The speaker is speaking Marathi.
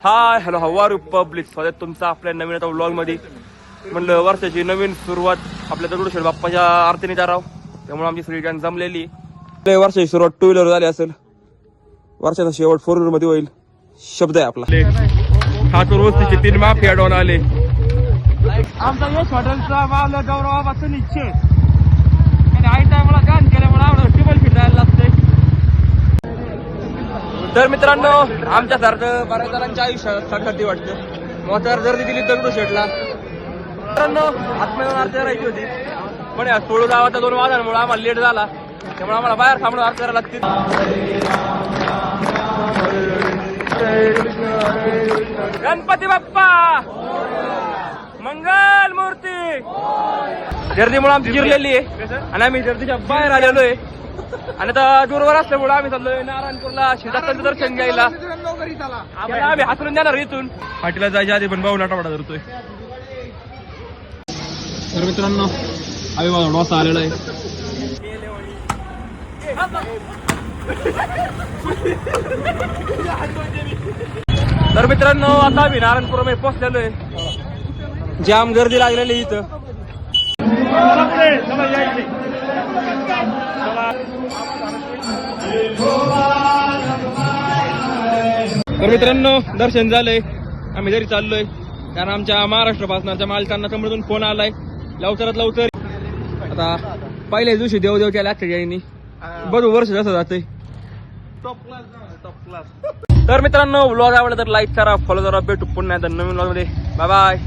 हाय हॅलो हवारू पब्लिक स्वागत तुमचं आपल्या नवीन आता व्लॉग मध्ये. म्हणलं वर्षाची नवीन सुरुवात आपल्या दगडूशेठ बाप्पाच्या आरतीने करावं, त्यामुळे आमची सगळी गॅंग जमलेली. वर्षाची सुरुवात टू व्हीलर झाली असेल, वर्षाचा शेवट फोर व्हीलर मध्ये होईल, शब्द आहे आपला. ठाकूर वस्तीचे 3 माफी अडवून आले. आमचा यश हॉटेलचा मावला गौरवाबाचं निश्चय आणि आई टायमाला गाण केल्यामुळे आम्हाला टेबल फिटायला लागतंय. तर मित्रांनो, आमच्यासारखं बऱ्याच जणांच्या आयुष्यात साखरती वाटतं. मोठ्यावर गर्दी दिली दगडूशेठला. मित्रांनो, आत्म्यावर आरती करायची होती, पण या सोळू गावाच्या 2 वाजांमुळे आम्हाला लेट झाला, त्यामुळे आम्हाला बाहेर थांबून आरती करायला लागते. गणपती बाप्पा मंगल मूर्ती. गर्दीमुळे आमची जिरलेली आहे आणि आम्ही गर्दीच्या बाहेर आलेलो आहे. आणि आता दूरवर असल्यामुळे आम्ही चाललोय नारायणपूरला शिवदत्ताचं दर्शन घ्यायला. आम्ही हातरून जाणार इथून. पाटीला जायच्या आधी पण बाऊन आठवडा धरतोय. तर मित्रांनो, आम्ही माझा डोसा आलेला आहे. तर मित्रांनो, आता आम्ही नारायणपूरमध्ये पोहोचलेलो आहे. जाम गर्दी लागलेली इथं. तर मित्रांनो, दर्शन झालंय. आम्ही घरी चाललोय, कारण आमच्या महाराष्ट्र भाषणाच्या मालकांना कमळून फोन आलाय लवकरात लवकर. आता पहिल्याच दिवशी देवदेव केल्या आजच्या गाईनी. बघू वर्ष कसं जातंय. Top class. तर मित्रांनो, व्लॉग आवडला तर लाईक करा, फॉलो करा. भेटू पुन्हा नवीन व्लॉग मध्ये. Bye bye.